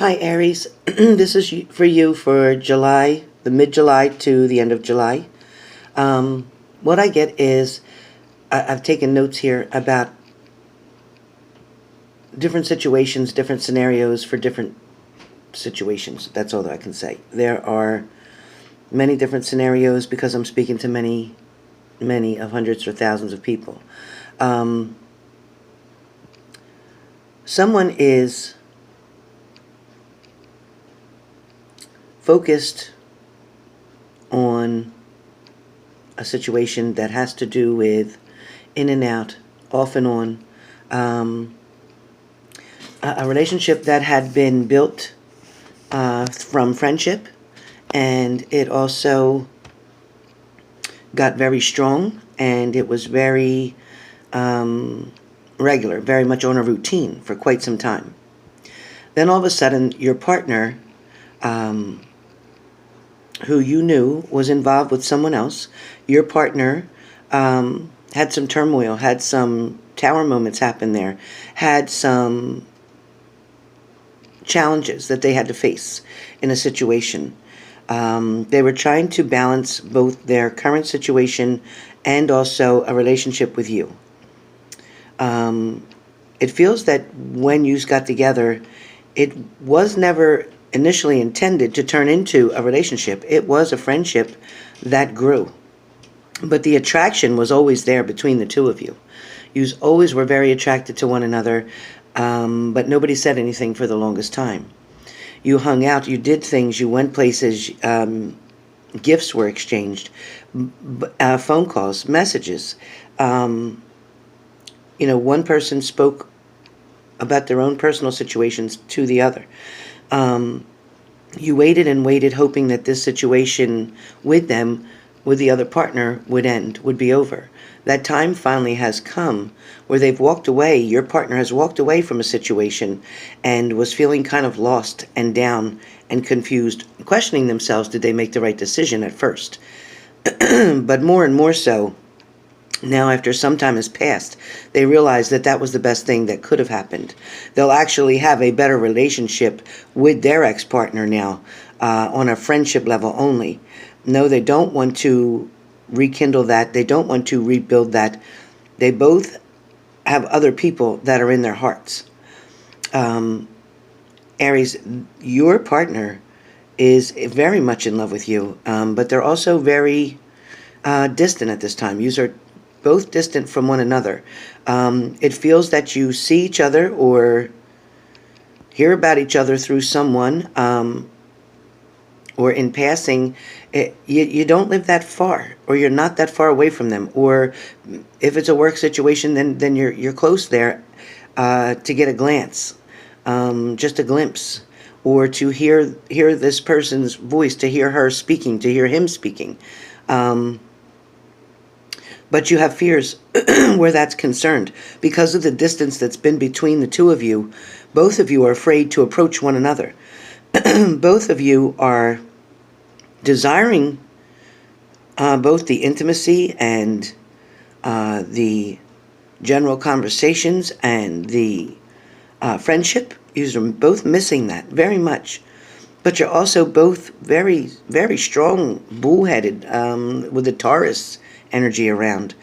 Hi, Aries. This is for you for July, the mid-July to the end of July. What I get is I've taken notes here about different situations, different scenarios for different situations. That's all that I can say. There are many different scenarios because I'm speaking to many of hundreds or thousands of people. Someone is focused on a situation that has to do with in and out, off and on, a relationship that had been built from friendship, and it also got very strong, and it was very regular, very much on a routine for quite some time. Then all of a sudden, your partner, who you knew was involved with someone else, your partner had some turmoil, had some tower moments happen there, had some challenges that they had to face in a situation. They were trying to balance both their current situation and also a relationship with you. It feels that when you got together, it was never initially intended to turn into a relationship. It was a friendship that grew. But the attraction was always there between the two of you. You always were very attracted to one another, but nobody said anything for the longest time. You hung out, you did things, you went places, gifts were exchanged, phone calls, messages. One person spoke about their own personal situations to the other. You waited and waited, hoping that this situation with them, with the other partner, would end, would be over. That time finally has come where they've walked away. Your partner has walked away from a situation and was feeling kind of lost and down and confused, questioning themselves, did they make the right decision at first? But more and more so, now after some time has passed, they realize that that was the best thing that could have happened. They'll actually have a better relationship with their ex-partner now, on a friendship level only. No, they don't want to rekindle that. They don't want to rebuild that. They both have other people that are in their hearts. Aries, your partner is very much in love with you, but they're also very distant at this time. You are both distant from one another. It feels that you see each other or hear about each other through someone, or in passing. You don't live that far, or you're not that far away from them, or if it's a work situation, then you're close there to get a glance, just a glimpse, or to hear this person's voice, to hear her speaking, to hear him speaking. But you have fears where that's concerned. Because of the distance that's been between the two of you, both of you are afraid to approach one another. Both of you are desiring both the intimacy and the general conversations and the friendship. You're both missing that very much. But you're also both very, very strong, bullheaded, with the Taurus energy around.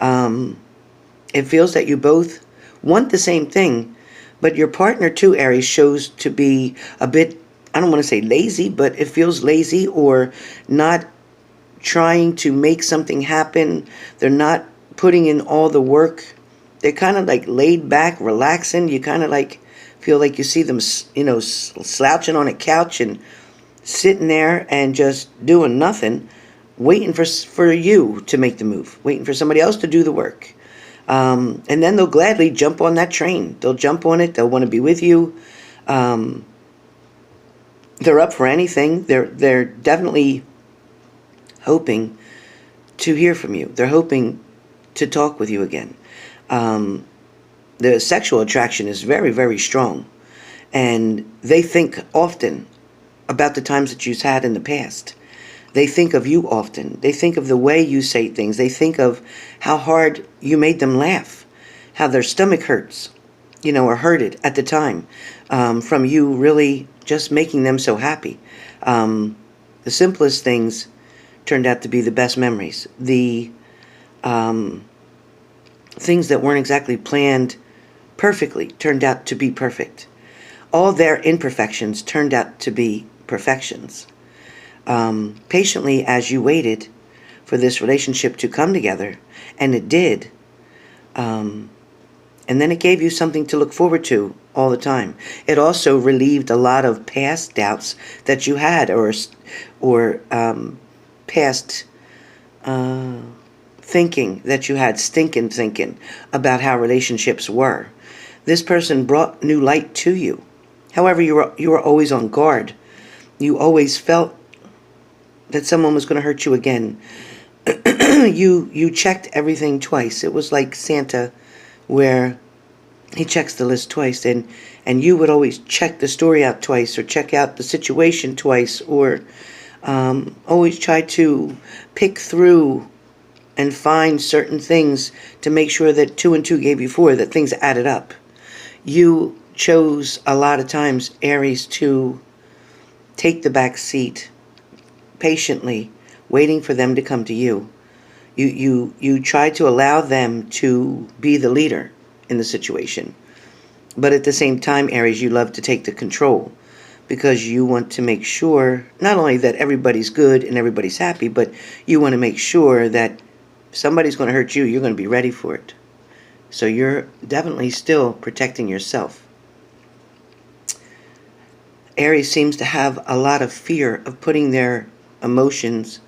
It feels that you both want the same thing, but your partner too, Aries, shows to be a bit, I don't want to say lazy, but it feels lazy, or not trying to make something happen. They're not putting in all the work. They're kind of like laid back, relaxing. You kind of like feel like you see them, slouching on a couch and sitting there and just doing nothing, waiting for you to make the move, waiting for somebody else to do the work. And then they'll gladly jump on that train. They'll jump on it. They'll want to be with you. They're up for anything. They're definitely hoping to hear from you. They're hoping to talk with you again. The sexual attraction is very, very strong. And they think often about the times that you've had in the past. They think of you often. They think of the way you say things. They think of how hard you made them laugh, how their stomach hurts or hurted at the time from you really just making them so happy. The simplest things turned out to be the best memories. The things that weren't exactly planned perfectly turned out to be perfect. All their imperfections turned out to be perfections. Patiently, as you waited for this relationship to come together, and it did, and then it gave you something to look forward to all the time. It also relieved a lot of past doubts that you had, or past thinking that you had, stinking thinking about how relationships were. This person brought new light to you. However, you were always on guard. You always felt that someone was going to hurt you again. You checked everything twice. It was like Santa, where he checks the list twice, and you would always check the story out twice, or check out the situation twice, or always try to pick through and find certain things to make sure that 2 and 2 gave you 4, that things added up. You chose a lot of times, Aries, to take the back seat patiently, waiting for them to come to you. You tried to allow them to be the leader in the situation. But at the same time, Aries, you love to take the control, because you want to make sure not only that everybody's good and everybody's happy, but you want to make sure that if somebody's going to hurt you, you're going to be ready for it. So you're definitely still protecting yourself. Aries seems to have a lot of fear of putting their emotions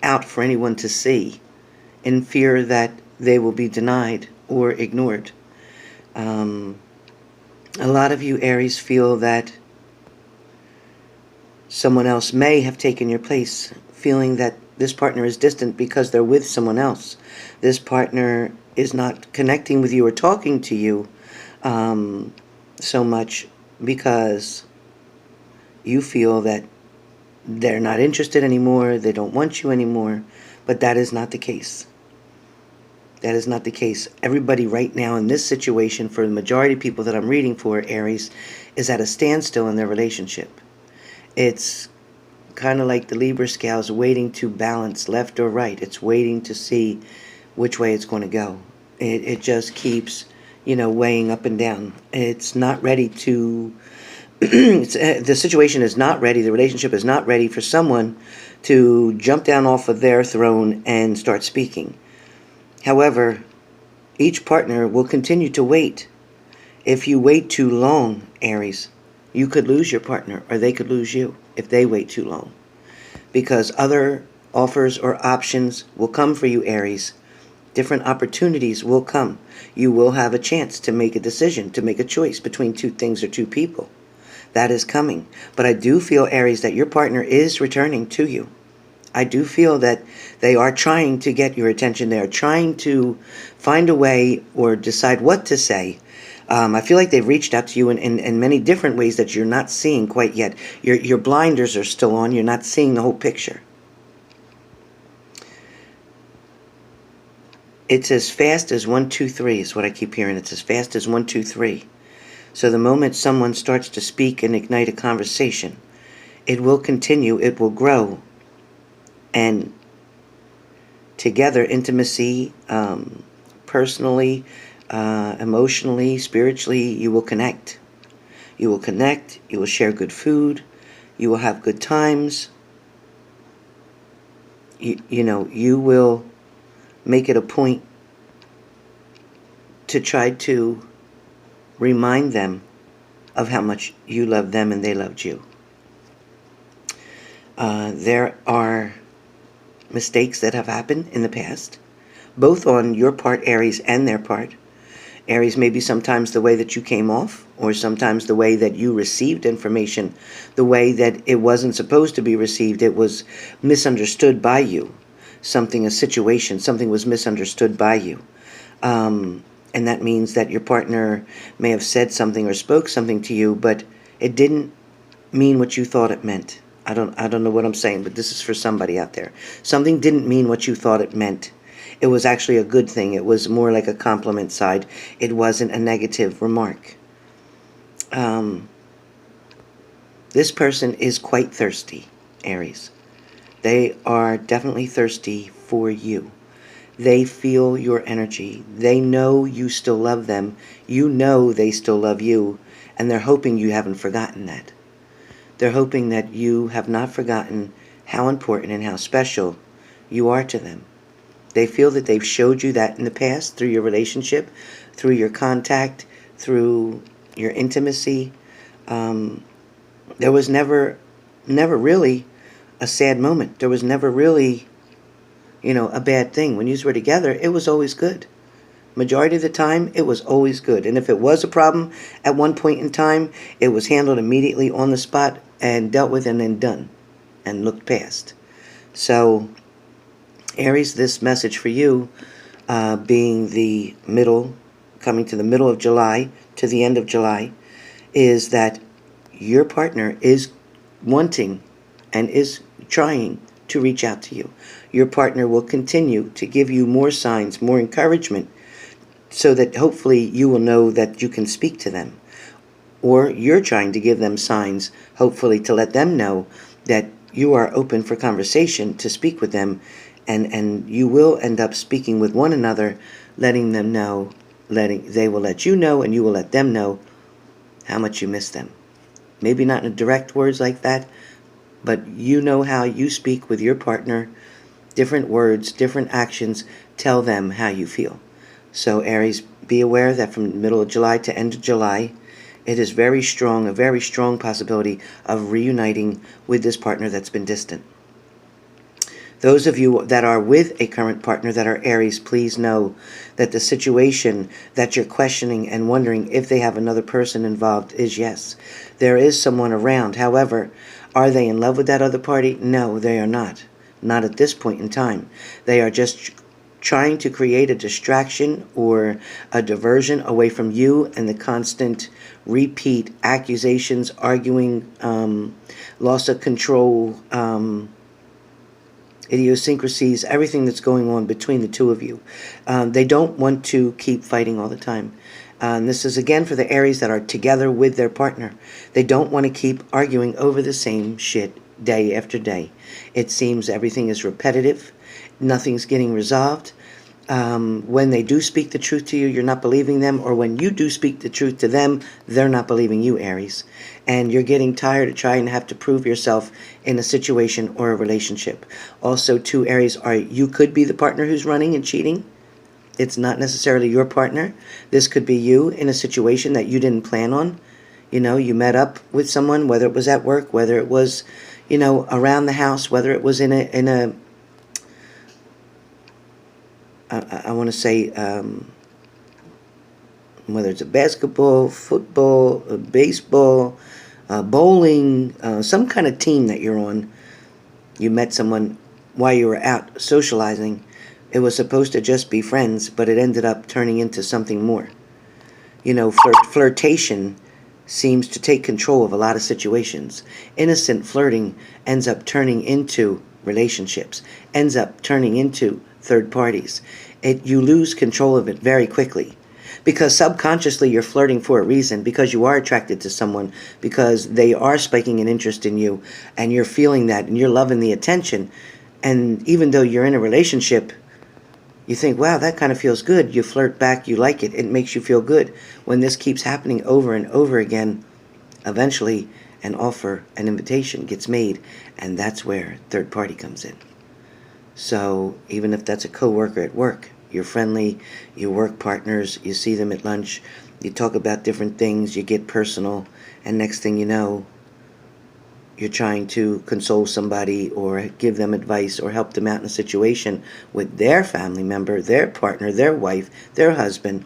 out for anyone to see, in fear that they will be denied or ignored. A lot of you, Aries, feel that someone else may have taken your place, feeling that this partner is distant because they're with someone else. This partner is not connecting with you or talking to you so much because you feel that they're not interested anymore, they don't want you anymore, but that is not the case. That is not the case. Everybody right now in this situation, for the majority of people that I'm reading for, Aries, is at a standstill in their relationship. It's kind of like the Libra scales waiting to balance left or right. It's waiting to see which way it's going to go. It just keeps, weighing up and down. It's not ready to... the situation is not ready. The relationship is not ready for someone to jump down off of their throne and start speaking. However, each partner will continue to wait. If you wait too long, Aries, you could lose your partner, or they could lose you if they wait too long. Because other offers or options will come for you, Aries. Different opportunities will come. You will have a chance to make a decision, to make a choice between two things or two people. That is coming. But I do feel, Aries, that your partner is returning to you. I do feel that they are trying to get your attention. They are trying to find a way or decide what to say. I feel like they've reached out to you in many different ways that you're not seeing quite yet. Your blinders are still on. You're not seeing the whole picture. It's as fast as 1, 2, 3 is what I keep hearing. It's as fast as 1, 2, 3. So the moment someone starts to speak and ignite a conversation, it will continue. It will grow. And together, intimacy, personally, emotionally, spiritually, you will connect. You will connect. You will share good food. You will have good times. You will make it a point to try to remind them of how much you love them and they loved you. There are mistakes that have happened in the past, both on your part, Aries, and their part. Aries, maybe sometimes the way that you came off, or sometimes the way that you received information, the way that it wasn't supposed to be received. It was misunderstood by you. A situation, something was misunderstood by you. And that means that your partner may have said something or spoke something to you, but it didn't mean what you thought it meant. I don't know what I'm saying, but this is for somebody out there. Something didn't mean what you thought it meant. It was actually a good thing. It was more like a compliment side. It wasn't a negative remark. This person is quite thirsty, Aries. They are definitely thirsty for you. They feel your energy. They know you still love them. You know they still love you. And they're hoping you haven't forgotten that. They're hoping that you have not forgotten how important and how special you are to them. They feel that they've showed you that in the past through your relationship, through your contact, through your intimacy. There was never really a sad moment. There was never really, a bad thing. When you were together, it was always good. Majority of the time, it was always good. And if it was a problem at one point in time, it was handled immediately on the spot and dealt with and then done and looked past. So, Aries, this message for you, being the middle, coming to the middle of July, to the end of July, is that your partner is wanting and is trying to reach out to you. Your partner will continue to give you more signs, more encouragement, so that hopefully you will know that you can speak to them. Or you're trying to give them signs, hopefully to let them know that you are open for conversation to speak with them, and you will end up speaking with one another, letting them know, they will let you know and you will let them know how much you miss them. Maybe not in direct words like that, but you know how you speak with your partner. Different words, different actions tell them how you feel. So Aries, be aware that from the middle of July to end of July, it is very strong, a very strong possibility of reuniting with this partner that's been distant. Those of you that are with a current partner that are Aries, please know that the situation that you're questioning and wondering if they have another person involved is yes. There is someone around. However, are they in love with that other party? No, they are not. Not at this point in time. They are just trying to create a distraction or a diversion away from you and the constant repeat accusations, arguing, loss of control, idiosyncrasies, everything that's going on between the two of you. They don't want to keep fighting all the time. This is again for the Aries that are together with their partner. They don't want to keep arguing over the same shit day after day. It seems everything is repetitive. Nothing's getting resolved. When they do speak the truth to you, you're not believing them, or when you do speak the truth to them, they're not believing you, Aries. And you're getting tired of trying to have to prove yourself in a situation or a relationship. Also, too, Aries, you could be the partner who's running and cheating. It's not necessarily your partner. This could be you in a situation that you didn't plan on. You met up with someone, whether it was at work, whether it was, around the house, whether it was in a I want to say, whether it's a basketball, football, baseball, bowling, some kind of team that you're on. You met someone while you were out socializing. It was supposed to just be friends, but it ended up turning into something more. Flirtation seems to take control of a lot of situations. Innocent flirting ends up turning into relationships, ends up turning into third parties. You lose control of it very quickly, because subconsciously you're flirting for a reason, because you are attracted to someone, because they are spiking an interest in you, and you're feeling that, and you're loving the attention. And even though you're in a relationship, you think, wow, that kind of feels good. You flirt back, you like it, it makes you feel good. When this keeps happening over and over again, eventually an offer, an invitation gets made, and that's where third party comes in. So even if that's a coworker at work, you're friendly, you work partners, you see them at lunch, you talk about different things, you get personal, and next thing you know, you're trying to console somebody or give them advice or help them out in a situation with their family member, their partner, their wife, their husband,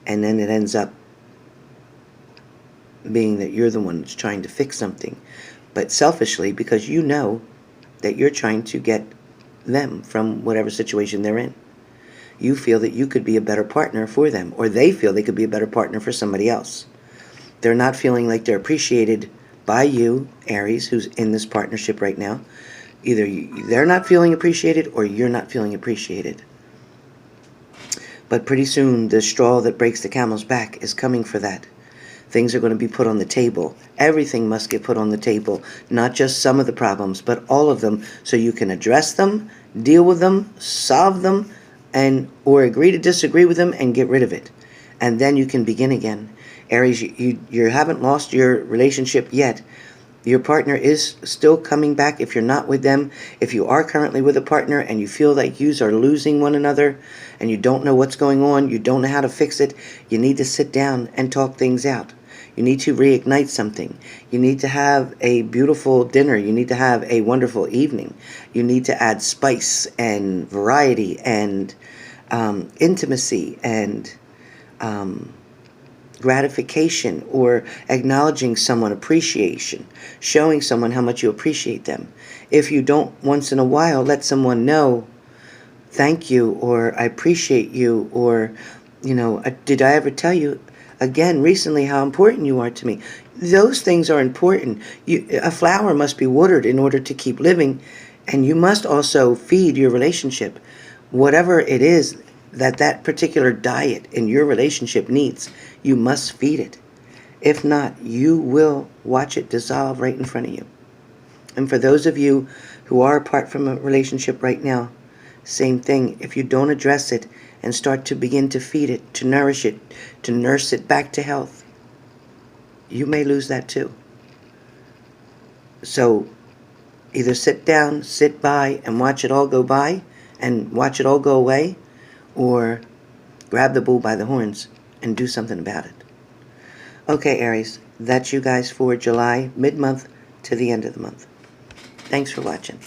and then it ends up being that you're the one that's trying to fix something, but selfishly, because you know that you're trying to get them from whatever situation they're in. You feel that you could be a better partner for them, or they feel they could be a better partner for somebody else. They're not feeling like they're appreciated by you, Aries, who's in this partnership right now. Either they're not feeling appreciated or you're not feeling appreciated. But pretty soon, the straw that breaks the camel's back is coming for that. things are going to be put on the table. Everything must get put on the table, not just some of the problems, but all of them, so you can address them, deal with them, solve them, and or agree to disagree with them and get rid of it. And then you can begin again. Aries, you haven't lost your relationship yet. Your partner is still coming back if you're not with them. If you are currently with a partner and you feel like you are losing one another and you don't know what's going on, you don't know how to fix it, you need to sit down and talk things out. You need to reignite something. You need to have a beautiful dinner. You need to have a wonderful evening. You need to add spice and variety and intimacy and gratification, or acknowledging someone, appreciation, showing someone how much you appreciate them. If you don't once in a while let someone know, thank you, or I appreciate you, or, did I ever tell you again recently how important you are to me? Those things are important. A flower must be watered in order to keep living, and you must also feed your relationship. Whatever it is that particular diet in your relationship needs, you must feed it. If not, you will watch it dissolve right in front of you. And for those of you who are apart from a relationship right now, same thing. If you don't address it and start to begin to feed it, to nourish it, to nurse it back to health, you may lose that too. So either sit down, sit by, and watch it all go by, and watch it all go away, or grab the bull by the horns and do something about it. Okay, Aries, that's you guys for July, mid-month to the end of the month. Thanks for watching.